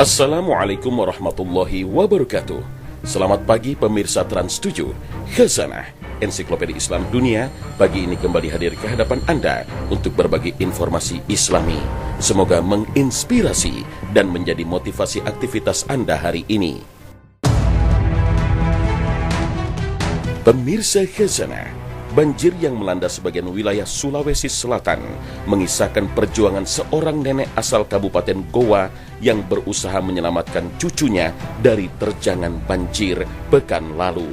Assalamualaikum warahmatullahi wabarakatuh. Selamat pagi pemirsa Trans7, Khazanah Ensiklopedia Islam Dunia. Pagi ini kembali hadir ke hadapan Anda untuk berbagi informasi Islami. Semoga menginspirasi dan menjadi motivasi aktivitas Anda hari ini. Pemirsa Khazanah, banjir yang melanda sebagian wilayah Sulawesi Selatan mengisahkan perjuangan seorang nenek asal Kabupaten Goa yang berusaha menyelamatkan cucunya dari terjangan banjir pekan lalu.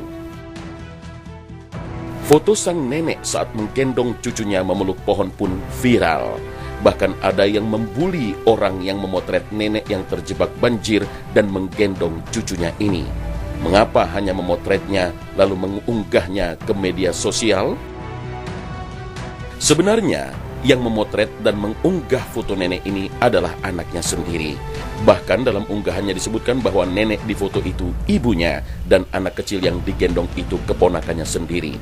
Foto sang nenek saat menggendong cucunya memeluk pohon pun viral. Bahkan ada yang membuli orang yang memotret nenek yang terjebak banjir dan menggendong cucunya ini. Mengapa hanya memotretnya lalu mengunggahnya ke media sosial? Sebenarnya yang memotret dan mengunggah foto nenek ini adalah anaknya sendiri. Bahkan dalam unggahannya disebutkan bahwa nenek di foto itu ibunya dan anak kecil yang digendong itu keponakannya sendiri.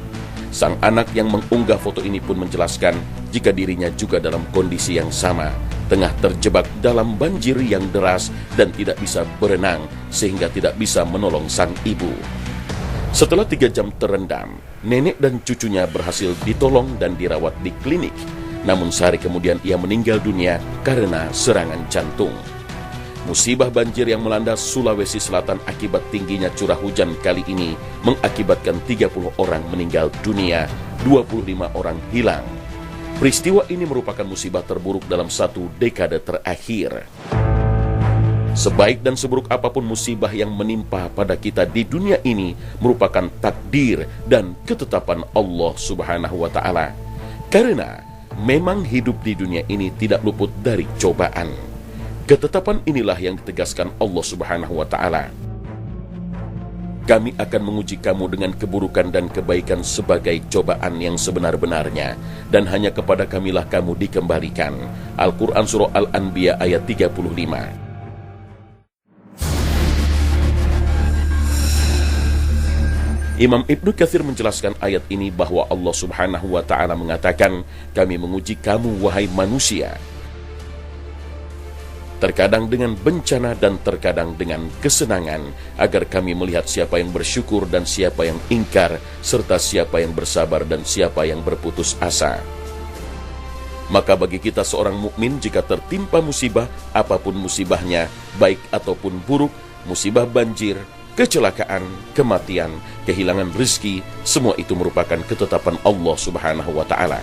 Sang anak yang mengunggah foto ini pun menjelaskan jika dirinya juga dalam kondisi yang sama, tengah terjebak dalam banjir yang deras dan tidak bisa berenang sehingga tidak bisa menolong sang ibu. Setelah 3 jam terendam, nenek dan cucunya berhasil ditolong dan dirawat di klinik. Namun sehari kemudian ia meninggal dunia karena serangan jantung. Musibah banjir yang melanda Sulawesi Selatan akibat tingginya curah hujan kali ini mengakibatkan 30 orang meninggal dunia, 25 orang hilang. Peristiwa ini merupakan musibah terburuk dalam 1 dekade terakhir. Sebaik dan seburuk apapun musibah yang menimpa pada kita di dunia ini merupakan takdir dan ketetapan Allah Subhanahu wa Ta'ala. Karena memang hidup di dunia ini tidak luput dari cobaan. Ketetapan inilah yang ditegaskan Allah Subhanahu wa Ta'ala. Kami akan menguji kamu dengan keburukan dan kebaikan sebagai cobaan yang sebenar-benarnya, dan hanya kepada kamilah kamu dikembalikan. Al-Quran Surah Al-Anbiya ayat 35. Imam Ibnu Katsir menjelaskan ayat ini bahwa Allah Subhanahu wa Ta'ala mengatakan, kami menguji kamu wahai manusia, terkadang dengan bencana dan terkadang dengan kesenangan, agar kami melihat siapa yang bersyukur dan siapa yang ingkar, serta siapa yang bersabar dan siapa yang berputus asa. Maka bagi kita seorang mukmin, jika tertimpa musibah, apapun musibahnya, baik ataupun buruk, musibah banjir, kecelakaan, kematian, kehilangan rezeki, semua itu merupakan ketetapan Allah Subhanahu wa Ta'ala.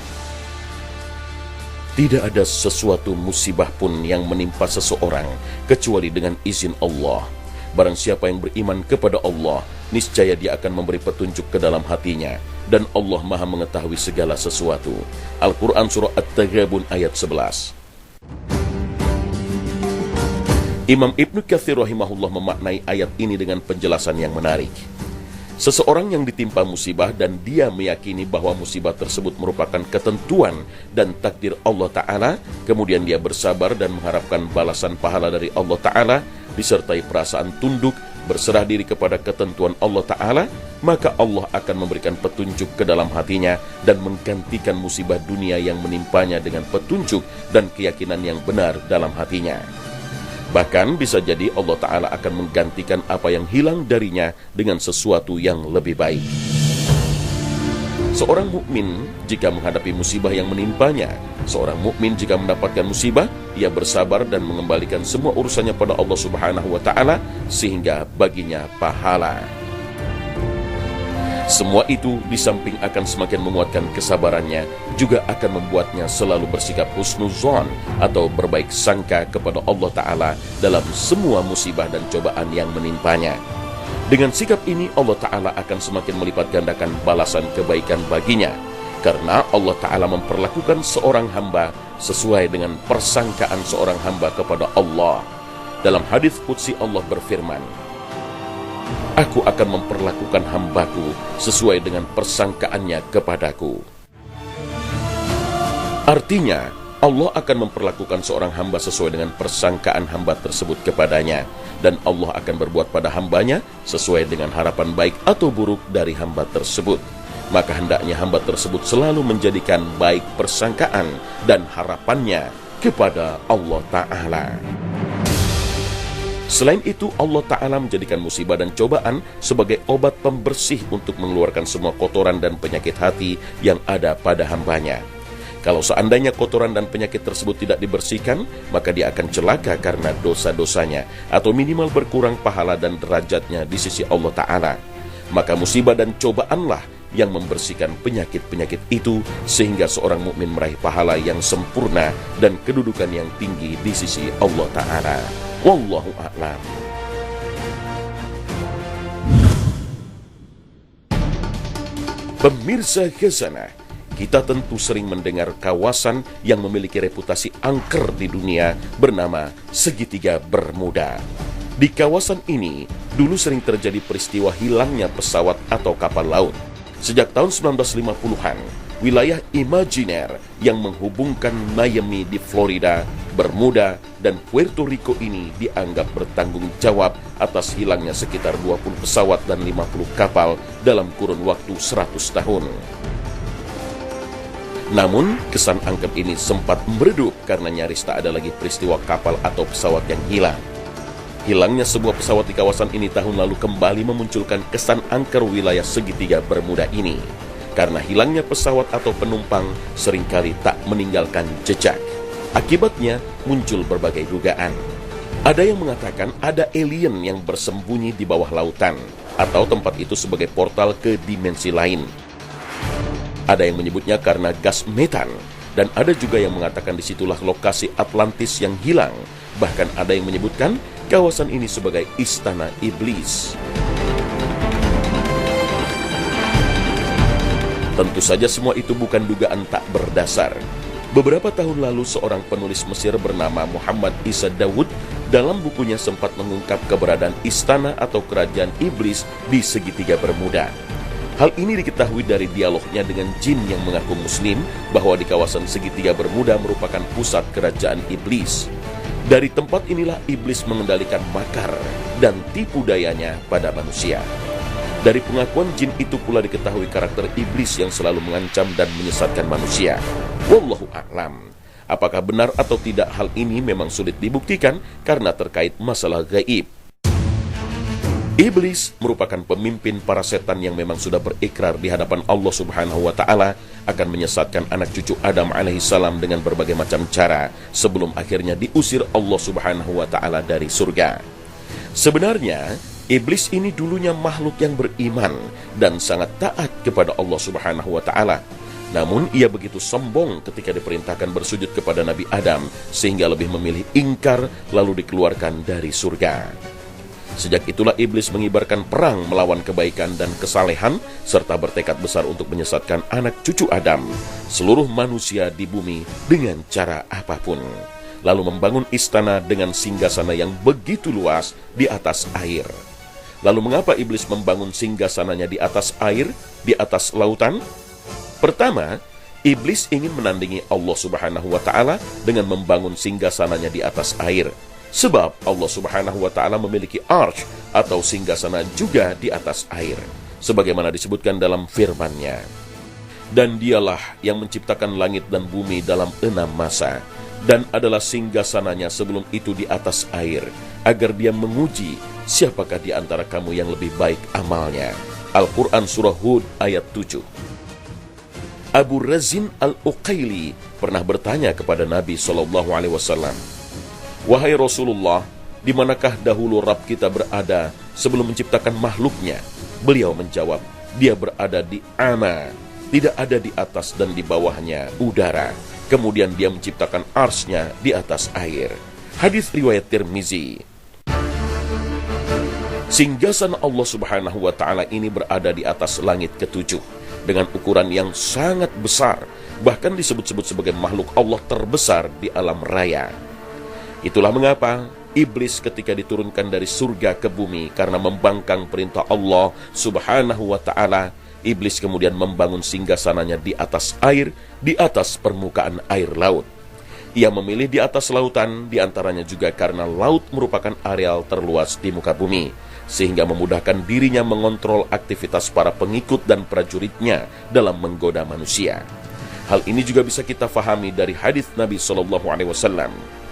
Tidak ada sesuatu musibah pun yang menimpa seseorang kecuali dengan izin Allah. Barang siapa yang beriman kepada Allah, niscaya dia akan memberi petunjuk ke dalam hatinya, dan Allah Maha mengetahui segala sesuatu. Al-Quran Surah At-Taghabun ayat 11. Imam Ibnu Katsir rahimahullah memaknai ayat ini dengan penjelasan yang menarik. Seseorang yang ditimpa musibah dan dia meyakini bahwa musibah tersebut merupakan ketentuan dan takdir Allah Ta'ala, kemudian dia bersabar dan mengharapkan balasan pahala dari Allah Ta'ala, disertai perasaan tunduk, berserah diri kepada ketentuan Allah Ta'ala, maka Allah akan memberikan petunjuk ke dalam hatinya dan menggantikan musibah dunia yang menimpanya dengan petunjuk dan keyakinan yang benar dalam hatinya. Bahkan bisa jadi Allah Ta'ala akan menggantikan apa yang hilang darinya dengan sesuatu yang lebih baik. Seorang mukmin jika menghadapi musibah yang menimpanya, seorang mukmin jika mendapatkan musibah, ia bersabar dan mengembalikan semua urusannya pada Allah Subhanahu wa Ta'ala sehingga baginya pahala. Semua itu di samping akan semakin menguatkan kesabarannya, juga akan membuatnya selalu bersikap husnuzon atau berbaik sangka kepada Allah Ta'ala dalam semua musibah dan cobaan yang menimpanya. Dengan sikap ini Allah Ta'ala akan semakin melipat gandakan balasan kebaikan baginya, karena Allah Ta'ala memperlakukan seorang hamba sesuai dengan persangkaan seorang hamba kepada Allah. Dalam hadis qudsi Allah berfirman, Aku akan memperlakukan hambaku sesuai dengan persangkaannya kepadaku. Artinya, Allah akan memperlakukan seorang hamba sesuai dengan persangkaan hamba tersebut kepadanya, dan Allah akan berbuat pada hambanya sesuai dengan harapan baik atau buruk dari hamba tersebut. Maka hendaknya hamba tersebut selalu menjadikan baik persangkaan dan harapannya kepada Allah Ta'ala. Selain itu, Allah Ta'ala menjadikan musibah dan cobaan sebagai obat pembersih untuk mengeluarkan semua kotoran dan penyakit hati yang ada pada hambanya. Kalau seandainya kotoran dan penyakit tersebut tidak dibersihkan, maka dia akan celaka karena dosa-dosanya, atau minimal berkurang pahala dan derajatnya di sisi Allah Ta'ala. Maka musibah dan cobaanlah yang membersihkan penyakit-penyakit itu, sehingga seorang mukmin meraih pahala yang sempurna dan kedudukan yang tinggi di sisi Allah Ta'ala. Wallahu a'lam. Pemirsa Khazanah, kita tentu sering mendengar kawasan yang memiliki reputasi angker di dunia bernama Segitiga Bermuda. Di kawasan ini, dulu sering terjadi peristiwa hilangnya pesawat atau kapal laut. Sejak tahun 1950-an, wilayah imajiner yang menghubungkan Miami di Florida, Bermuda, dan Puerto Rico ini dianggap bertanggung jawab atas hilangnya sekitar 20 pesawat dan 50 kapal dalam kurun waktu 100 tahun. Namun, kesan angker ini sempat meredup karena nyaris tak ada lagi peristiwa kapal atau pesawat yang hilang. Hilangnya sebuah pesawat di kawasan ini tahun lalu kembali memunculkan kesan angker wilayah Segitiga Bermuda ini. Karena hilangnya pesawat atau penumpang seringkali tak meninggalkan jejak. Akibatnya muncul berbagai dugaan. Ada yang mengatakan ada alien yang bersembunyi di bawah lautan, atau tempat itu sebagai portal ke dimensi lain. Ada yang menyebutnya karena gas metan, dan ada juga yang mengatakan disitulah lokasi Atlantis yang hilang. Bahkan ada yang menyebutkan kawasan ini sebagai istana iblis. Tentu saja semua itu bukan dugaan tak berdasar. Beberapa tahun lalu seorang penulis Mesir bernama Muhammad Isa Dawud dalam bukunya sempat mengungkap keberadaan istana atau kerajaan iblis di Segitiga Bermuda. Hal ini diketahui dari dialognya dengan jin yang mengaku muslim bahwa di kawasan Segitiga Bermuda merupakan pusat kerajaan iblis. Dari tempat inilah iblis mengendalikan makar dan tipu dayanya pada manusia. Dari pengakuan jin itu pula diketahui karakter iblis yang selalu mengancam dan menyesatkan manusia. Wallahu a'lam. Apakah benar atau tidak hal ini memang sulit dibuktikan karena terkait masalah gaib. Iblis merupakan pemimpin para setan yang memang sudah berikrar di hadapan Allah Subhanahu wa Ta'ala akan menyesatkan anak cucu Adam alaihissalam dengan berbagai macam cara sebelum akhirnya diusir Allah Subhanahu wa Ta'ala dari surga. Sebenarnya, iblis ini dulunya makhluk yang beriman dan sangat taat kepada Allah Subhanahu wa Ta'ala. Namun ia begitu sombong ketika diperintahkan bersujud kepada Nabi Adam sehingga lebih memilih ingkar lalu dikeluarkan dari surga. Sejak itulah iblis mengibarkan perang melawan kebaikan dan kesalehan serta bertekad besar untuk menyesatkan anak cucu Adam, seluruh manusia di bumi dengan cara apapun. Lalu membangun istana dengan singgasana yang begitu luas di atas air. Lalu mengapa iblis membangun singgasananya di atas air, di atas lautan? Pertama, iblis ingin menandingi Allah Subhanahu wa Ta'ala dengan membangun singgasananya di atas air. Sebab Allah Subhanahu wa Ta'ala memiliki arsy atau singgasana juga di atas air, sebagaimana disebutkan dalam firman-Nya. Dan dialah yang menciptakan langit dan bumi dalam 6 masa, dan adalah singgasananya sebelum itu di atas air, agar dia menguji siapakah di antara kamu yang lebih baik amalnya. Al-Quran Surah Hud ayat 7. Abu Razin Al-Uqaili pernah bertanya kepada Nabi SAW, "Wahai Rasulullah, di manakah dahulu Rabb kita berada sebelum menciptakan makhluknya?" Beliau menjawab, "Dia berada di Ama, tidak ada di atas dan di bawahnya udara. Kemudian dia menciptakan arsy-Nya di atas air." Hadis riwayat Tirmizi. Singgasana Allah Subhanahu wa Ta'ala ini berada di atas langit ketujuh dengan ukuran yang sangat besar, bahkan disebut-sebut sebagai makhluk Allah terbesar di alam raya. Itulah mengapa iblis ketika diturunkan dari surga ke bumi karena membangkang perintah Allah Subhanahu wa Ta'ala, iblis kemudian membangun singgasananya di atas air, di atas permukaan air laut. Ia memilih di atas lautan, diantaranya juga karena laut merupakan areal terluas di muka bumi, sehingga memudahkan dirinya mengontrol aktivitas para pengikut dan prajuritnya dalam menggoda manusia. Hal ini juga bisa kita fahami dari hadis Nabi SAW.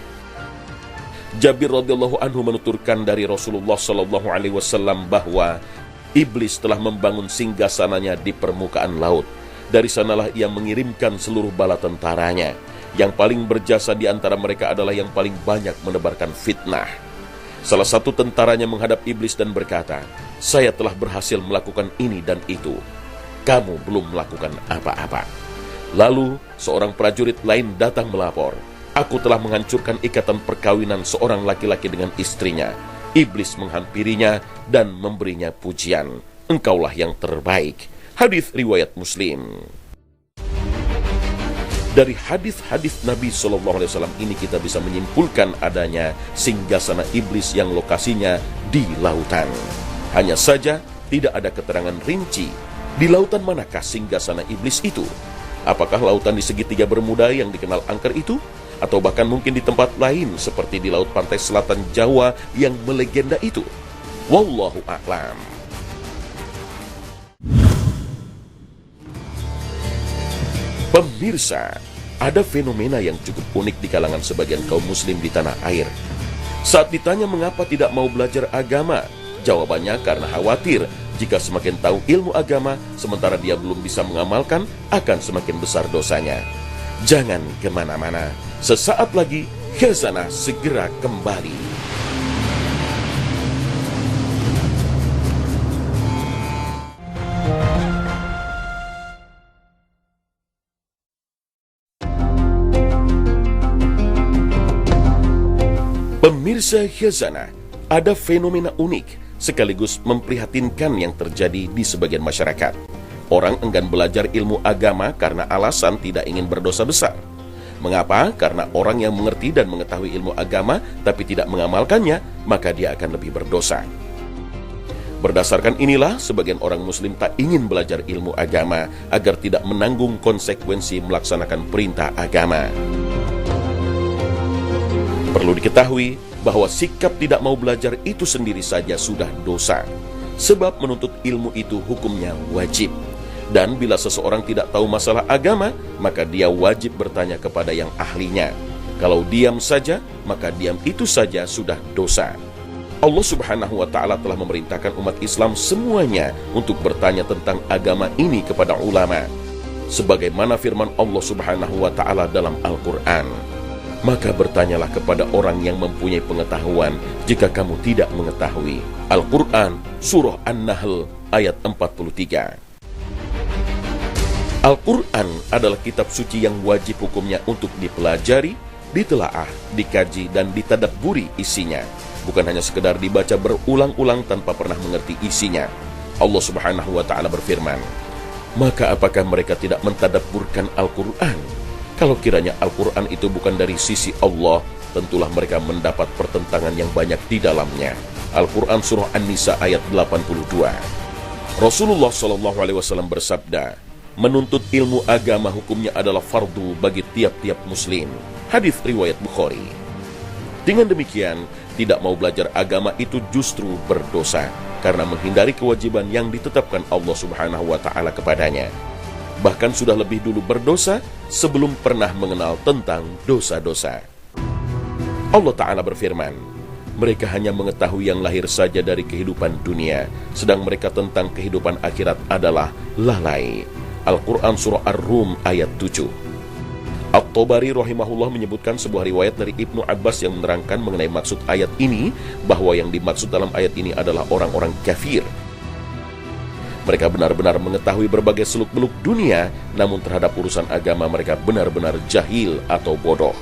Jabir radhiyallahu anhu menuturkan dari Rasulullah sallallahu alaihi wasallam bahwa iblis telah membangun singgasananya di permukaan laut. Dari sanalah ia mengirimkan seluruh bala tentaranya. Yang paling berjasa di antara mereka adalah yang paling banyak menebarkan fitnah. Salah satu tentaranya menghadap iblis dan berkata, "Saya telah berhasil melakukan ini dan itu. Kamu belum melakukan apa-apa." Lalu seorang prajurit lain datang melapor, "Aku telah menghancurkan ikatan perkawinan seorang laki-laki dengan istrinya." Iblis menghampirinya dan memberinya pujian, "Engkaulah yang terbaik." Hadis riwayat Muslim. Dari hadis-hadis Nabi SAW ini kita bisa menyimpulkan adanya singgasana iblis yang lokasinya di lautan. Hanya saja tidak ada keterangan rinci di lautan manakah singgasana iblis itu. Apakah lautan di segitiga Bermuda yang dikenal angker itu? Atau bahkan mungkin di tempat lain seperti di laut pantai selatan Jawa yang melegenda itu? Wallahu a'lam. Pemirsa, ada fenomena yang cukup unik di kalangan sebagian kaum muslim di tanah air. Saat ditanya mengapa tidak mau belajar agama, jawabannya karena khawatir jika semakin tahu ilmu agama sementara dia belum bisa mengamalkan akan semakin besar dosanya. Jangan kemana-mana, sesaat lagi Khazanah segera kembali. Pemirsa Khazanah, ada fenomena unik sekaligus memprihatinkan yang terjadi di sebagian masyarakat. Orang enggan belajar ilmu agama karena alasan tidak ingin berdosa besar. Mengapa? Karena orang yang mengerti dan mengetahui ilmu agama tapi tidak mengamalkannya, maka dia akan lebih berdosa. Berdasarkan inilah, sebagian orang muslim tak ingin belajar ilmu agama agar tidak menanggung konsekuensi melaksanakan perintah agama. Perlu diketahui bahwa sikap tidak mau belajar itu sendiri saja sudah dosa. Sebab menuntut ilmu itu hukumnya wajib. Dan bila seseorang tidak tahu masalah agama, maka dia wajib bertanya kepada yang ahlinya. Kalau diam saja, maka diam itu saja sudah dosa. Allah Subhanahu wa Ta'ala telah memerintahkan umat Islam semuanya untuk bertanya tentang agama ini kepada ulama. Sebagaimana firman Allah Subhanahu wa Ta'ala dalam Al-Quran, "Maka bertanyalah kepada orang yang mempunyai pengetahuan jika kamu tidak mengetahui." Al-Quran, Surah An-Nahl, ayat 43. Al-Quran adalah kitab suci yang wajib hukumnya untuk dipelajari, ditelaah, dikaji, dan ditadabburi isinya. Bukan hanya sekedar dibaca berulang-ulang tanpa pernah mengerti isinya. Allah Subhanahu wa Ta'ala berfirman, "Maka apakah mereka tidak mentadabburkan Al-Quran? Kalau kiranya Al-Quran itu bukan dari sisi Allah, tentulah mereka mendapat pertentangan yang banyak di dalamnya." Al-Quran Surah An-Nisa ayat 82. Rasulullah SAW bersabda, "Menuntut ilmu agama hukumnya adalah fardu bagi tiap-tiap muslim." Hadis riwayat Bukhari. Dengan demikian, tidak mau belajar agama itu justru berdosa karena menghindari kewajiban yang ditetapkan Allah Subhanahu wa Ta'ala kepadanya. Bahkan sudah lebih dulu berdosa sebelum pernah mengenal tentang dosa-dosa. Allah Ta'ala berfirman, "Mereka hanya mengetahui yang lahir saja dari kehidupan dunia, sedang mereka tentang kehidupan akhirat adalah lalai." Al-Quran Surah Ar-Rum ayat 7. At-Tabari rahimahullah menyebutkan sebuah riwayat dari Ibnu Abbas yang menerangkan mengenai maksud ayat ini, bahwa yang dimaksud dalam ayat ini adalah orang-orang kafir. Mereka benar-benar mengetahui berbagai seluk-beluk dunia, namun terhadap urusan agama mereka benar-benar jahil atau bodoh.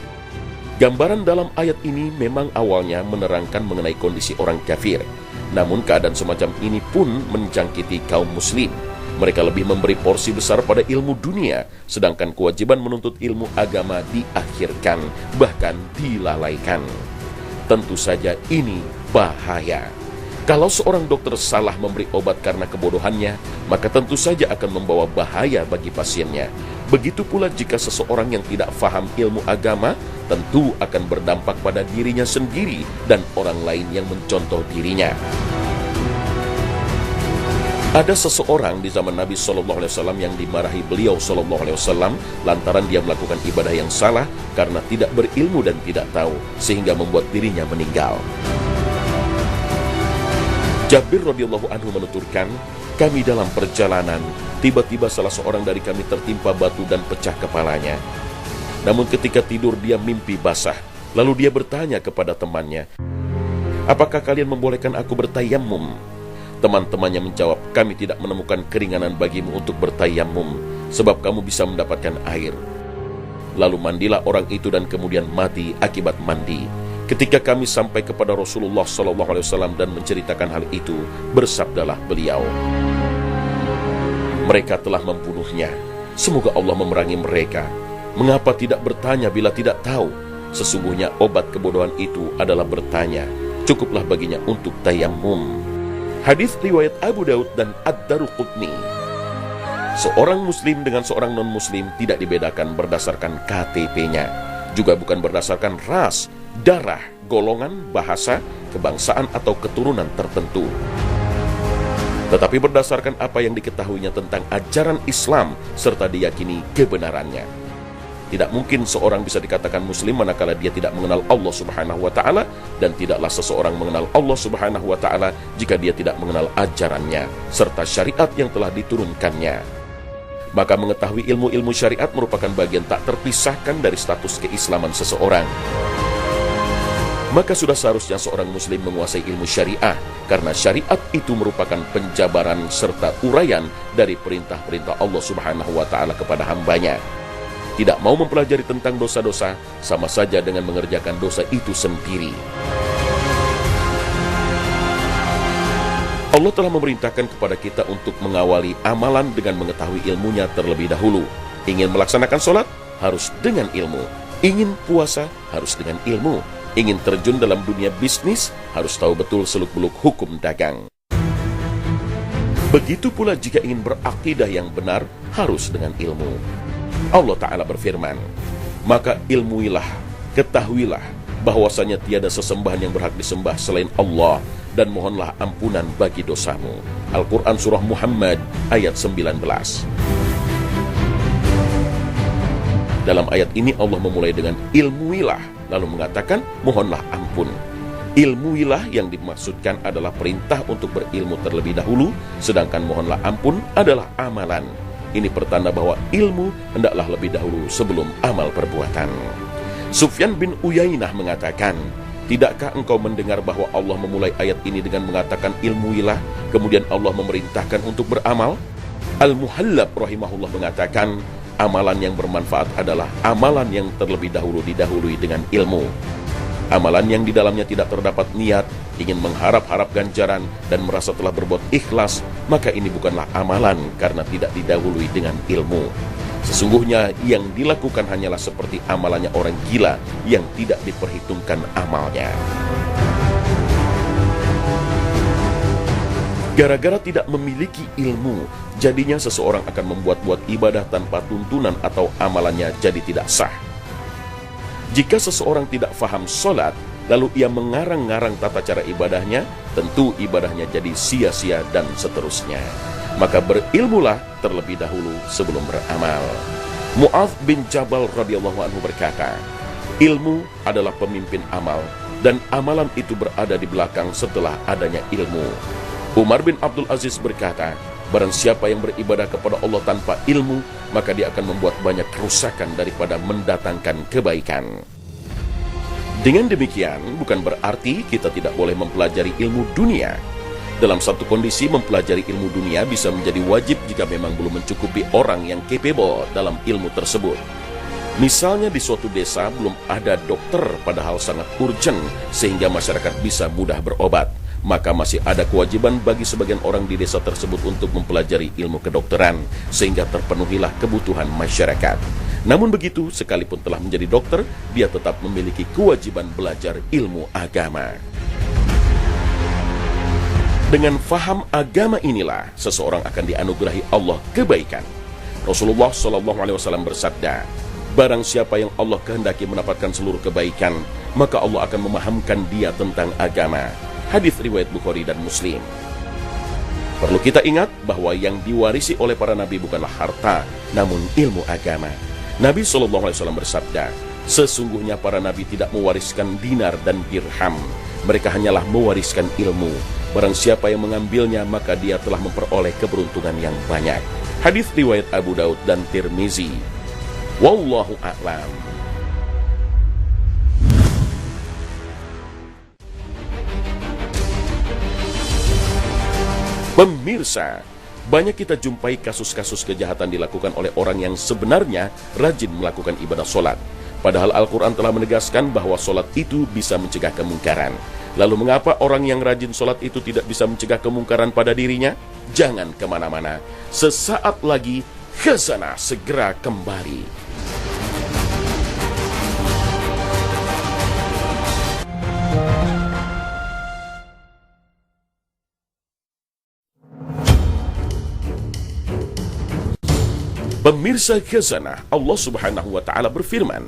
Gambaran dalam ayat ini memang awalnya menerangkan mengenai kondisi orang kafir. Namun keadaan semacam ini pun menjangkiti kaum muslim. Mereka lebih memberi porsi besar pada ilmu dunia, sedangkan kewajiban menuntut ilmu agama diakhirkan, bahkan dilalaikan. Tentu saja ini bahaya. Kalau seorang dokter salah memberi obat karena kebodohannya, maka tentu saja akan membawa bahaya bagi pasiennya. Begitu pula jika seseorang yang tidak faham ilmu agama, tentu akan berdampak pada dirinya sendiri dan orang lain yang mencontoh dirinya. Ada seseorang di zaman Nabi SAW yang dimarahi beliau SAW lantaran dia melakukan ibadah yang salah karena tidak berilmu dan tidak tahu, sehingga membuat dirinya meninggal. Jabir radhiyallahu anhu menuturkan, kami dalam perjalanan, tiba-tiba salah seorang dari kami tertimpa batu dan pecah kepalanya. Namun ketika tidur dia mimpi basah. Lalu dia bertanya kepada temannya, apakah kalian membolehkan aku bertayamum? Teman-temannya menjawab, kami tidak menemukan keringanan bagimu untuk bertayamum, sebab kamu bisa mendapatkan air. Lalu mandilah orang itu dan kemudian mati akibat mandi. Ketika kami sampai kepada Rasulullah SAW dan menceritakan hal itu, bersabdalah beliau, mereka telah membunuhnya. Semoga Allah memerangi mereka. Mengapa tidak bertanya bila tidak tahu? Sesungguhnya obat kebodohan itu adalah bertanya. Cukuplah baginya untuk tayammum. Hadis riwayat Abu Daud dan Ad-Daruqutni. Seorang muslim dengan seorang non-muslim tidak dibedakan berdasarkan KTP-nya, juga bukan berdasarkan ras, darah, golongan, bahasa, kebangsaan atau keturunan tertentu, tetapi berdasarkan apa yang diketahuinya tentang ajaran Islam serta diyakini kebenarannya. Tidak mungkin seorang bisa dikatakan muslim manakala dia tidak mengenal Allah Subhanahu wa ta'ala, dan tidaklah seseorang mengenal Allah Subhanahu wa ta'ala jika dia tidak mengenal ajarannya serta syariat yang telah diturunkannya. Maka mengetahui ilmu-ilmu syariat merupakan bagian tak terpisahkan dari status keislaman seseorang. Maka sudah seharusnya seorang muslim menguasai ilmu syariah, karena syariat itu merupakan penjabaran serta uraian dari perintah-perintah Allah Subhanahu wa ta'ala kepada hambanya. Tidak mau mempelajari tentang dosa-dosa sama saja dengan mengerjakan dosa itu sendiri. Allah telah memerintahkan kepada kita untuk mengawali amalan dengan mengetahui ilmunya terlebih dahulu. Ingin melaksanakan sholat, harus dengan ilmu. Ingin puasa, harus dengan ilmu. Ingin terjun dalam dunia bisnis, harus tahu betul seluk-beluk hukum dagang. Begitu pula jika ingin berakidah yang benar, harus dengan ilmu. Allah Ta'ala berfirman, maka ilmuilah, ketahuilah bahwasanya tiada sesembahan yang berhak disembah selain Allah, dan mohonlah ampunan bagi dosamu. Al-Quran Surah Muhammad ayat 19. Dalam ayat ini Allah memulai dengan ilmuilah, lalu mengatakan mohonlah ampun. Ilmuilah yang dimaksudkan adalah perintah untuk berilmu terlebih dahulu, sedangkan mohonlah ampun adalah amalan. Ini pertanda bahwa ilmu hendaklah lebih dahulu sebelum amal perbuatan. Sufyan bin Uyainah mengatakan, tidakkah engkau mendengar bahwa Allah memulai ayat ini dengan mengatakan ilmuilah, kemudian Allah memerintahkan untuk beramal? Al-Muhallab rahimahullah mengatakan, amalan yang bermanfaat adalah amalan yang terlebih dahulu didahului dengan ilmu. Amalan yang di dalamnya tidak terdapat niat, ingin mengharap-harap ganjaran, dan merasa telah berbuat ikhlas, maka ini bukanlah amalan karena tidak didahului dengan ilmu. Sesungguhnya yang dilakukan hanyalah seperti amalannya orang gila yang tidak diperhitungkan amalnya. Gara-gara tidak memiliki ilmu, jadinya seseorang akan membuat-buat ibadah tanpa tuntunan atau amalannya jadi tidak sah. Jika seseorang tidak faham sholat, lalu ia mengarang-ngarang tata cara ibadahnya, tentu ibadahnya jadi sia-sia dan seterusnya. Maka berilmulah terlebih dahulu sebelum beramal. Mu'adz bin Jabal radhiyallahu anhu berkata, ilmu adalah pemimpin amal, dan amalan itu berada di belakang setelah adanya ilmu. Umar bin Abdul Aziz berkata, barang siapa yang beribadah kepada Allah tanpa ilmu, maka dia akan membuat banyak kerusakan daripada mendatangkan kebaikan. Dengan demikian, bukan berarti kita tidak boleh mempelajari ilmu dunia. Dalam satu kondisi, mempelajari ilmu dunia bisa menjadi wajib jika memang belum mencukupi orang yang capable dalam ilmu tersebut. Misalnya di suatu desa belum ada dokter padahal sangat urgent sehingga masyarakat bisa mudah berobat, maka masih ada kewajiban bagi sebagian orang di desa tersebut untuk mempelajari ilmu kedokteran sehingga terpenuhilah kebutuhan masyarakat. Namun begitu, sekalipun telah menjadi dokter, dia tetap memiliki kewajiban belajar ilmu agama. Dengan faham agama inilah seseorang akan dianugerahi Allah kebaikan. Rasulullah SAW bersabda, barang siapa yang Allah kehendaki mendapatkan seluruh kebaikan, maka Allah akan memahamkan dia tentang agama. Hadis riwayat Bukhari dan Muslim. Perlu kita ingat bahwa yang diwarisi oleh para nabi bukanlah harta, namun ilmu agama. Nabi SAW bersabda, sesungguhnya para nabi tidak mewariskan dinar dan dirham. Mereka hanyalah mewariskan ilmu. Barang siapa yang mengambilnya, maka dia telah memperoleh keberuntungan yang banyak. Hadis riwayat Abu Daud dan Tirmizi. Wallahu a'lam. Pemirsa, banyak kita jumpai kasus-kasus kejahatan dilakukan oleh orang yang sebenarnya rajin melakukan ibadah sholat. Padahal Al-Quran telah menegaskan bahwa sholat itu bisa mencegah kemungkaran. Lalu mengapa orang yang rajin sholat itu tidak bisa mencegah kemungkaran pada dirinya? Jangan kemana-mana. Sesaat lagi, Khazanah segera kembali. Pemirsa Khazanah, Allah Subhanahu wa Ta'ala berfirman,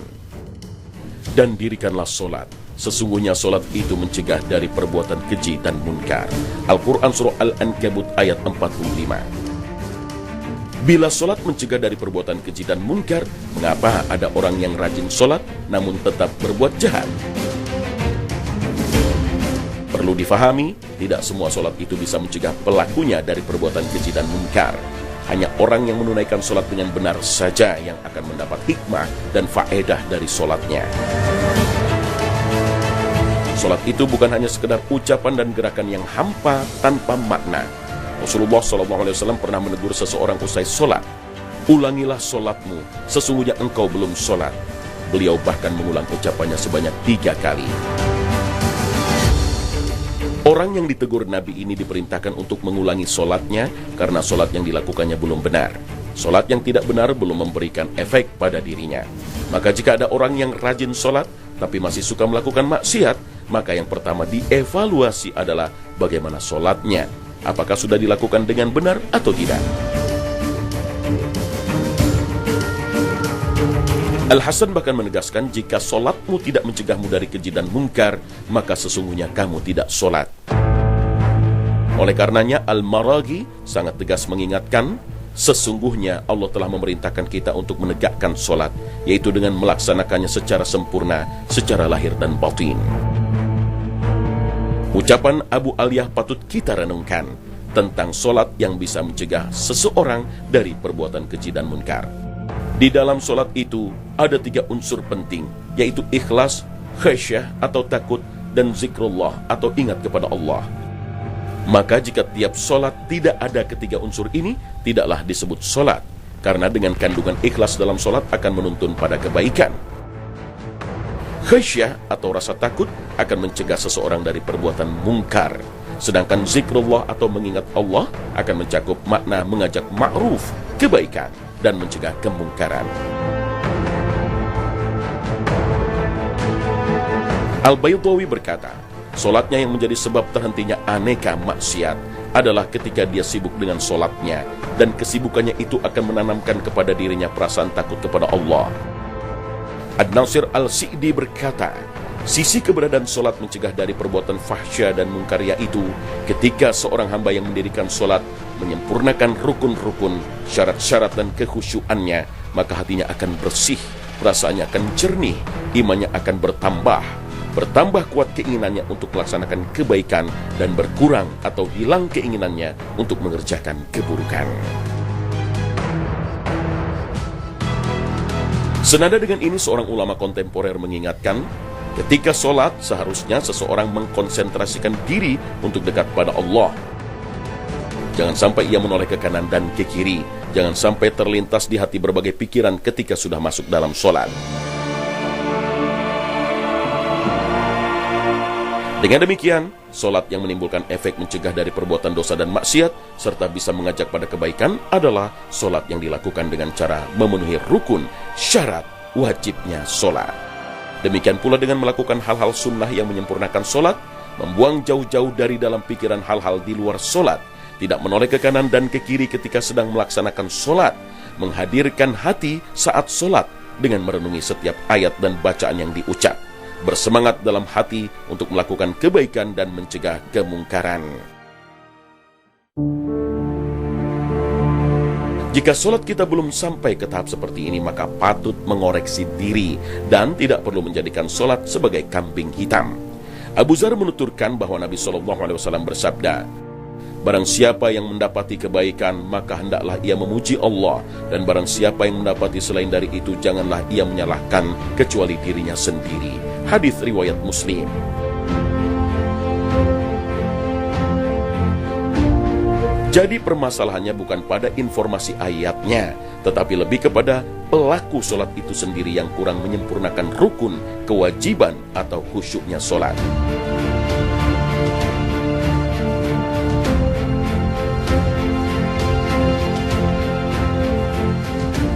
dan dirikanlah solat. Sesungguhnya solat itu mencegah dari perbuatan keji dan munkar. Al-Quran Surah Al-Ankabut ayat 45. Bila solat mencegah dari perbuatan keji dan munkar, mengapa ada orang yang rajin solat namun tetap berbuat jahat? Perlu difahami, tidak semua solat itu bisa mencegah pelakunya dari perbuatan keji dan munkar. Hanya orang yang menunaikan solat dengan benar saja yang akan mendapat hikmah dan faedah dari solatnya. Solat itu bukan hanya sekedar ucapan dan gerakan yang hampa tanpa makna. Rasulullah SAW pernah menegur seseorang usai solat. Ulangilah solatmu, sesungguhnya engkau belum solat. Beliau bahkan mengulang ucapannya sebanyak 3 kali. Orang yang ditegur Nabi ini diperintahkan untuk mengulangi solatnya karena solat yang dilakukannya belum benar. Solat yang tidak benar belum memberikan efek pada dirinya. Maka jika ada orang yang rajin solat tapi masih suka melakukan maksiat, maka yang pertama dievaluasi adalah bagaimana solatnya. Apakah sudah dilakukan dengan benar atau tidak? Al-Hasan bahkan menegaskan, jika solatmu tidak mencegahmu dari keji dan mungkar, maka sesungguhnya kamu tidak solat. Oleh karenanya, Al-Maraghi sangat tegas mengingatkan, sesungguhnya Allah telah memerintahkan kita untuk menegakkan solat, yaitu dengan melaksanakannya secara sempurna, secara lahir dan batin. Ucapan Abu Aliyah patut kita renungkan tentang solat yang bisa mencegah seseorang dari perbuatan keji dan munkar. Di dalam solat itu ada 3 unsur penting, yaitu ikhlas, khasyah atau takut, dan zikrullah atau ingat kepada Allah. Maka jika tiap solat tidak ada ketiga unsur ini, tidaklah disebut solat, karena dengan kandungan ikhlas dalam solat akan menuntun pada kebaikan. Khasyah atau rasa takut akan mencegah seseorang dari perbuatan mungkar, sedangkan zikrullah atau mengingat Allah akan mencakup makna mengajak ma'ruf, kebaikan, dan mencegah kemungkaran. Al-Baydawi berkata, solatnya yang menjadi sebab terhentinya aneka maksiat adalah ketika dia sibuk dengan solatnya, dan kesibukannya itu akan menanamkan kepada dirinya perasaan takut kepada Allah. Ad-Nasir Al-Si'di berkata, sisi keberadaan solat mencegah dari perbuatan fahsya dan mungkar, yaitu ketika seorang hamba yang mendirikan solat menyempurnakan rukun-rukun, syarat-syarat dan kekhusyuannya, maka hatinya akan bersih, perasaannya akan jernih, imannya akan bertambah kuat keinginannya untuk melaksanakan kebaikan, dan berkurang atau hilang keinginannya untuk mengerjakan keburukan. Senada dengan ini, seorang ulama kontemporer mengingatkan, ketika sholat seharusnya seseorang mengkonsentrasikan diri untuk dekat pada Allah. Jangan sampai ia menoleh ke kanan dan ke kiri. Jangan sampai terlintas di hati berbagai pikiran ketika sudah masuk dalam sholat. Dengan demikian, sholat yang menimbulkan efek mencegah dari perbuatan dosa dan maksiat, serta bisa mengajak pada kebaikan, adalah sholat yang dilakukan dengan cara memenuhi rukun, syarat, wajibnya sholat. Demikian pula dengan melakukan hal-hal sunnah yang menyempurnakan sholat, membuang jauh-jauh dari dalam pikiran hal-hal di luar sholat, tidak menoleh ke kanan dan ke kiri ketika sedang melaksanakan sholat, menghadirkan hati saat sholat dengan merenungi setiap ayat dan bacaan yang diucap, bersemangat dalam hati untuk melakukan kebaikan dan mencegah kemungkaran. Jika sholat kita belum sampai ke tahap seperti ini, maka patut mengoreksi diri dan tidak perlu menjadikan sholat sebagai kambing hitam. Abu Dzar menuturkan bahwa Nabi SAW bersabda, "Barang siapa yang mendapati kebaikan, maka hendaklah ia memuji Allah, dan barang siapa yang mendapati selain dari itu, janganlah ia menyalahkan kecuali dirinya sendiri." Hadis riwayat Muslim. Jadi permasalahannya bukan pada informasi ayatnya, tetapi lebih kepada pelaku sholat itu sendiri yang kurang menyempurnakan rukun, kewajiban, atau khusyuknya sholat.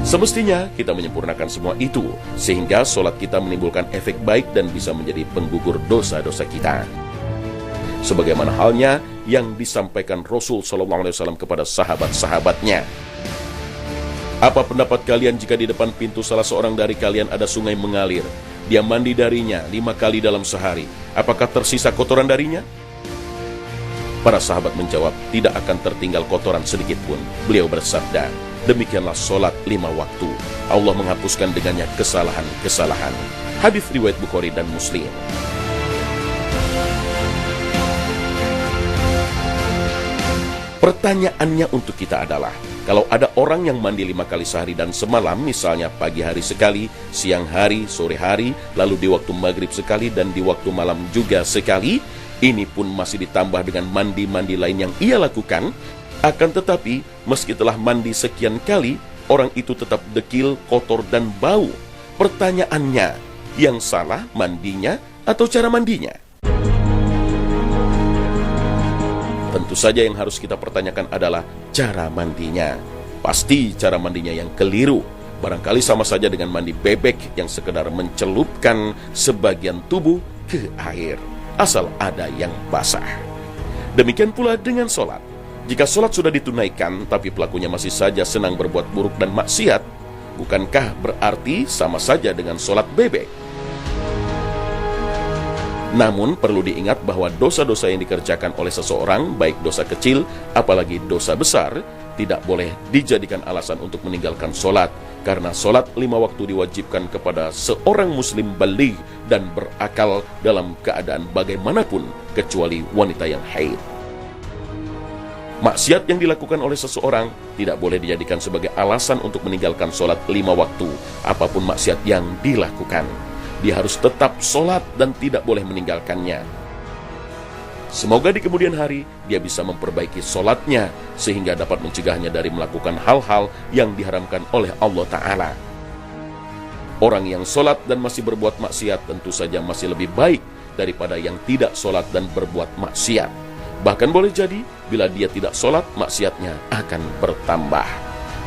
Semestinya kita menyempurnakan semua itu, sehingga sholat kita menimbulkan efek baik dan bisa menjadi penggugur dosa-dosa kita. Sebagaimana halnya yang disampaikan Rasul SAW kepada sahabat-sahabatnya. "Apa pendapat kalian jika di depan pintu salah seorang dari kalian ada sungai mengalir? Dia mandi darinya 5 kali dalam sehari. Apakah tersisa kotoran darinya?" Para sahabat menjawab, "Tidak akan tertinggal kotoran sedikit pun." Beliau bersabda, "Demikianlah sholat 5 waktu. Allah menghapuskan dengannya kesalahan-kesalahan." Hadis riwayat Bukhari dan Muslim. Pertanyaannya untuk kita adalah, kalau ada orang yang mandi 5 kali sehari dan semalam, misalnya pagi hari sekali, siang hari, sore hari, lalu di waktu maghrib sekali, dan di waktu malam juga sekali, ini pun masih ditambah dengan mandi-mandi lain yang ia lakukan, akan tetapi meski telah mandi sekian kali, orang itu tetap dekil, kotor, dan bau. Pertanyaannya, yang salah mandinya atau cara mandinya? Tentu saja yang harus kita pertanyakan adalah cara mandinya. Pasti cara mandinya yang keliru. Barangkali sama saja dengan mandi bebek yang sekedar mencelupkan sebagian tubuh ke air, asal ada yang basah. Demikian pula dengan sholat. Jika sholat sudah ditunaikan, tapi pelakunya masih saja senang berbuat buruk dan maksiat, bukankah berarti sama saja dengan sholat bebek? Namun perlu diingat bahwa dosa-dosa yang dikerjakan oleh seseorang, baik dosa kecil apalagi dosa besar, tidak boleh dijadikan alasan untuk meninggalkan sholat, karena sholat 5 waktu diwajibkan kepada seorang muslim baligh dan berakal dalam keadaan bagaimanapun, kecuali wanita yang haid. Maksiat yang dilakukan oleh seseorang tidak boleh dijadikan sebagai alasan untuk meninggalkan sholat 5 waktu, apapun maksiat yang dilakukan. Dia harus tetap sholat dan tidak boleh meninggalkannya. Semoga di kemudian hari dia bisa memperbaiki sholatnya, sehingga dapat mencegahnya dari melakukan hal-hal yang diharamkan oleh Allah Ta'ala. Orang yang sholat dan masih berbuat maksiat tentu saja masih lebih baik daripada yang tidak sholat dan berbuat maksiat. Bahkan boleh jadi bila dia tidak sholat, maksiatnya akan bertambah.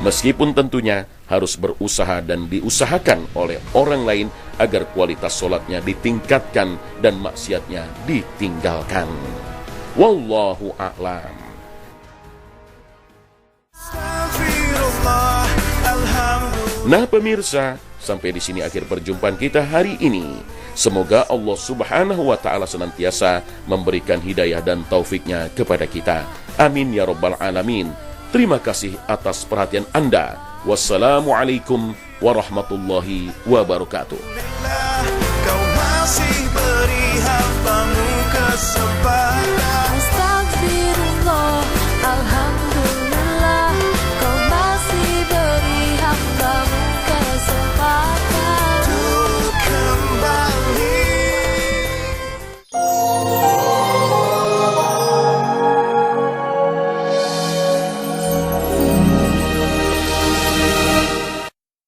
Meskipun tentunya harus berusaha dan diusahakan oleh orang lain agar kualitas sholatnya ditingkatkan dan maksiatnya ditinggalkan. Wallahu a'lam. Nah pemirsa, sampai di sini akhir perjumpaan kita hari ini. Semoga Allah Subhanahu wa Ta'ala senantiasa memberikan hidayah dan taufiknya kepada kita. Amin ya Rabbal Alamin. Terima kasih atas perhatian Anda. Wassalamualaikum warahmatullahi wabarakatuh.